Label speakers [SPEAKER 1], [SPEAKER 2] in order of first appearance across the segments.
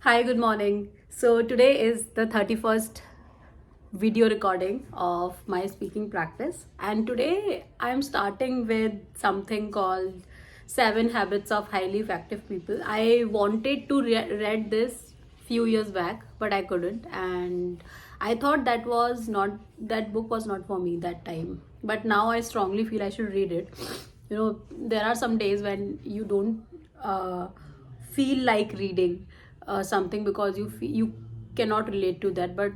[SPEAKER 1] Hi, good morning. So today is the 31st video recording of my speaking practice, and today I'm starting with something called 7 Habits of Highly Effective People. I wanted to read this few years back, but I couldn't, and I thought that book was not for me that time. But now I strongly feel I should read it. There are some days when you don't feel like reading something because you cannot relate to that, but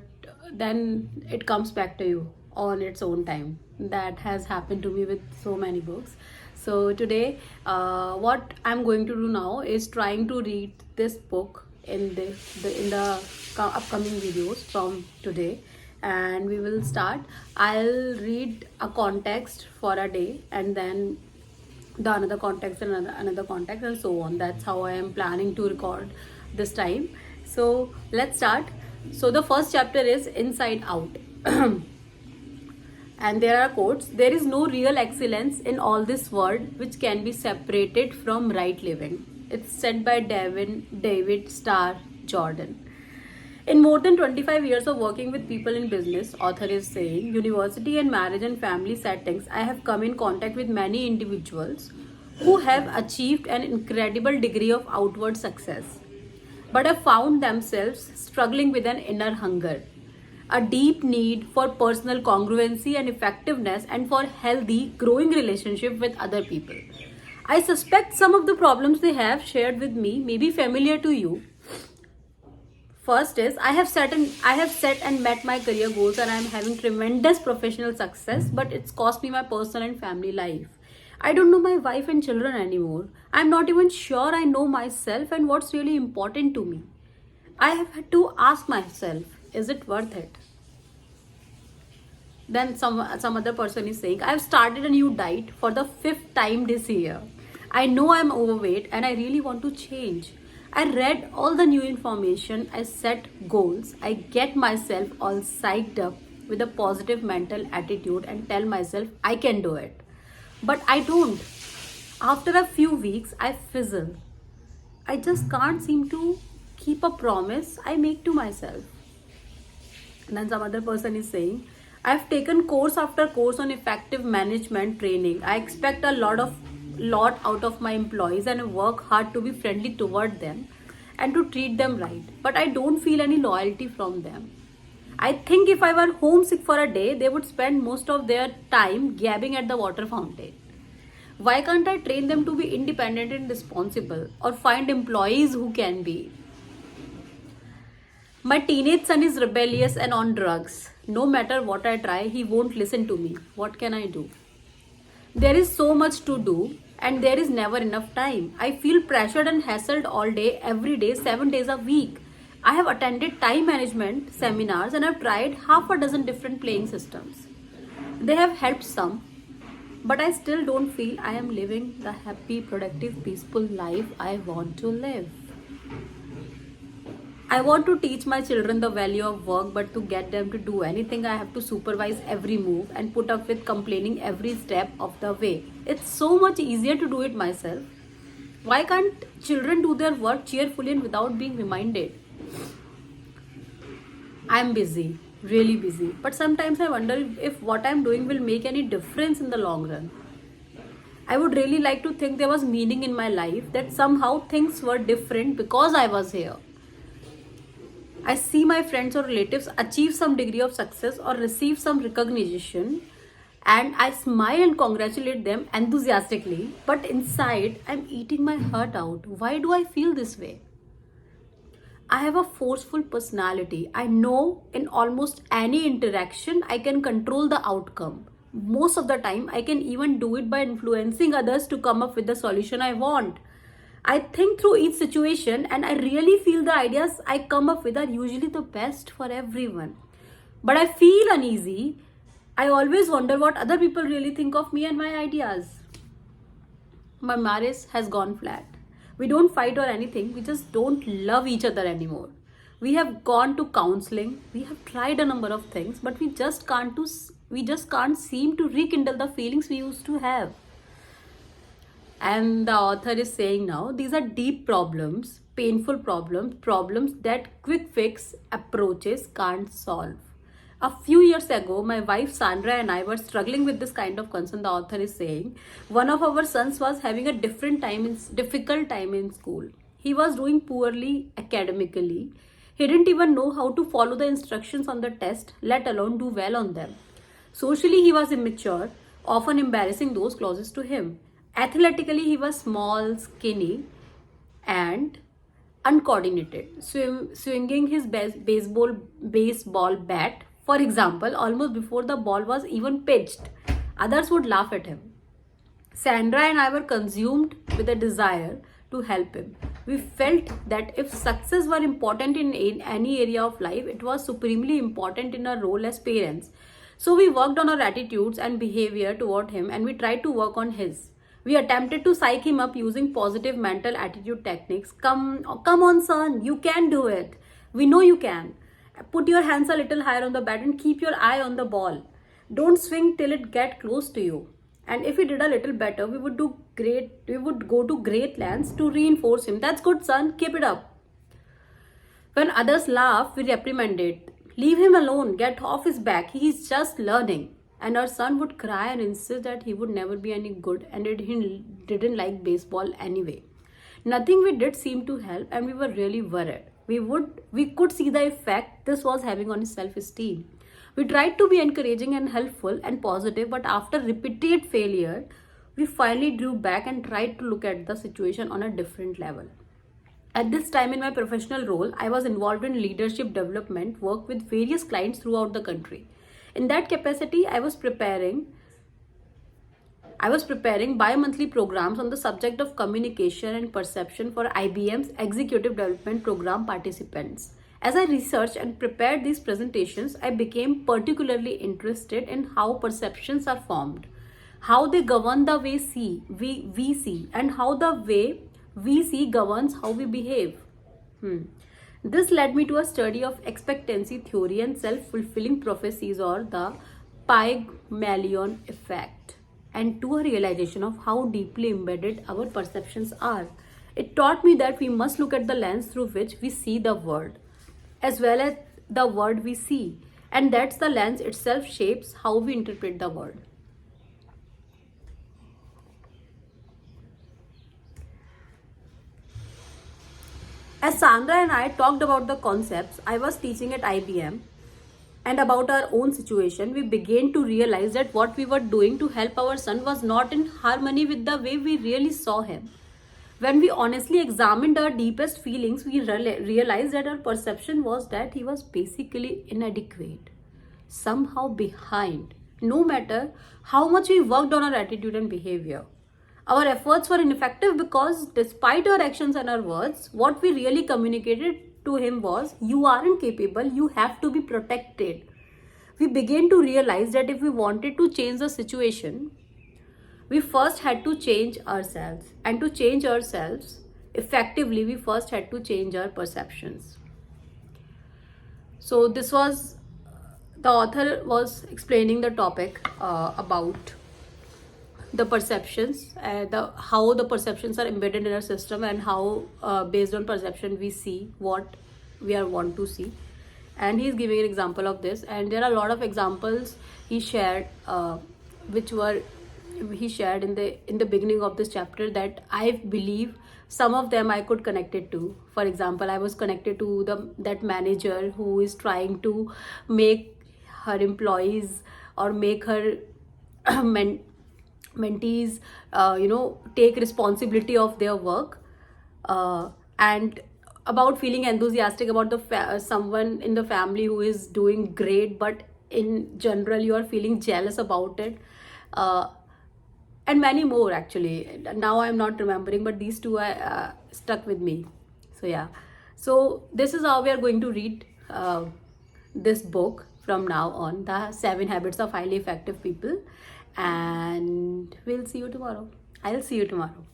[SPEAKER 1] then it comes back to you on its own time. That has happened to me with so many books. So today, what I'm going to do now is trying to read this book in the upcoming videos from today, and we will start. I'll read a context for a day, and then the another context and another context, and so on. That's how I am planning to record this time. So let's start. So the first chapter is Inside Out. And there are quotes: there is no real excellence in all this world which can be separated from right living. It's said by David Starr Jordan. In more than 25 years of working with people in business, author is saying, university and marriage and family settings, I have come in contact with many individuals who have achieved an incredible degree of outward success, but have found themselves struggling with an inner hunger, a deep need for personal congruency and effectiveness, and for healthy, growing relationship with other people. I suspect some of the problems they have shared with me may be familiar to you. First is I have set and met my career goals, and I am having tremendous professional success, but it's cost me my personal and family life. I don't know my wife and children anymore. I'm not even sure I know myself and what's really important to me. I have had to ask myself, is it worth it? Then some other person is saying, I've started a new diet for the fifth time this year. I know I'm overweight and I really want to change. I read all the new information, I set goals, I get myself all psyched up with a positive mental attitude and tell myself I can do it. But I don't. After a few weeks, I fizzle. I just can't seem to keep a promise I make to myself. And then some other person is saying, I've taken course after course on effective management training. I expect a lot out of my employees, and I work hard to be friendly toward them and to treat them right. But I don't feel any loyalty from them. I think if I were homesick for a day, they would spend most of their time gabbing at the water fountain. Why can't I train them to be independent and responsible, or find employees who can be? My teenage son is rebellious and on drugs. No matter what I try, he won't listen to me. What can I do? There is so much to do, and there is never enough time. I feel pressured and hassled all day, every day, 7 days a week. I have attended time management seminars and have tried half a dozen different playing systems. They have helped some, but I still don't feel I am living the happy, productive, peaceful life I want to live. I want to teach my children the value of work, but to get them to do anything, I have to supervise every move and put up with complaining every step of the way. It's so much easier to do it myself. Why can't children do their work cheerfully and without being reminded? I'm busy, really busy, but sometimes I wonder if what I'm doing will make any difference in the long run. I would really like to think there was meaning in my life, that somehow things were different because I was here. I see my friends or relatives achieve some degree of success or receive some recognition, and I smile and congratulate them enthusiastically, but inside I'm eating my heart out. Why do I feel this way? I have a forceful personality. I know in almost any interaction I can control the outcome. Most of the time, I can even do it by influencing others to come up with the solution I want. I think through each situation, and I really feel the ideas I come up with are usually the best for everyone. But I feel uneasy. I always wonder what other people really think of me and my ideas. My marriage has gone flat. We don't fight or anything, we just don't love each other anymore. We have gone to counseling, we have tried a number of things, but we just can't seem to rekindle the feelings we used to have. And the author is saying now these are deep problems, painful problems, problems that quick fix approaches can't solve. A few years ago, my wife Sandra and I were struggling with this kind of concern. The author is saying one of our sons was having a difficult time in school. He was doing poorly academically. He didn't even know how to follow the instructions on the test, let alone do well on them. Socially, he was immature, often embarrassing those closest to him. Athletically, he was small, skinny, and uncoordinated, swinging his baseball bat, for example, almost before the ball was even pitched. Others would laugh at him. Sandra and I were consumed with a desire to help him. We felt that if success were important in any area of life, it was supremely important in our role as parents. So we worked on our attitudes and behavior toward him, and we tried to work on his. We attempted to psych him up using positive mental attitude techniques. Come on, son, you can do it. We know you can. Put your hands a little higher on the bat and keep your eye on the ball. Don't swing till it get close to you. And if he did a little better, we would go to great lengths to reinforce him. That's good, son, keep it up. When others laugh, we reprimanded. Leave him alone, get off his back, he's just learning. And our son would cry and insist that he would never be any good and he didn't like baseball anyway. Nothing we did seemed to help, and we were really worried. We could see the effect this was having on his self-esteem. We tried to be encouraging and helpful and positive, but after repeated failure, we finally drew back and tried to look at the situation on a different level. At this time in my professional role, I was involved in leadership development work with various clients throughout the country. In that capacity, I was preparing bi-monthly programs on the subject of communication and perception for IBM's Executive Development Program participants. As I researched and prepared these presentations, I became particularly interested in how perceptions are formed, how they govern the way we see, and how the way we see governs how we behave. This led me to a study of expectancy theory and self-fulfilling prophecies, or the Pygmalion effect, and to a realization of how deeply embedded our perceptions are. It taught me that we must look at the lens through which we see the world, as well as the world we see, and that's the lens itself shapes how we interpret the world. As Sandra and I talked about the concepts I was teaching at IBM and about our own situation, we began to realize that what we were doing to help our son was not in harmony with the way we really saw him. When we honestly examined our deepest feelings, we realized that our perception was that he was basically inadequate, somehow behind, no matter how much we worked on our attitude and behavior. Our efforts were ineffective because, despite our actions and our words, what we really communicated to him was, "You aren't capable, you have to be protected." We began to realize that if we wanted to change the situation, we first had to change ourselves. And to change ourselves effectively, we first had to change our perceptions. So this was, the author was explaining the topic about the perceptions, how the perceptions are embedded in our system, and how based on perception we see what we are want to see. And he's giving an example of this, and there are a lot of examples he shared, which were he shared in the beginning of this chapter, that I believe some of them I could connect it to. For example, I was connected to that manager who is trying to make her employees, or make her mentees take responsibility of their work, and about feeling enthusiastic about someone in the family who is doing great, but in general you are feeling jealous about it, and many more. Actually, now I'm not remembering, but these two stuck with me. So yeah, so this is how we are going to read this book from now on, the 7 Habits of Highly Effective People. And we'll see you tomorrow. I'll see you tomorrow.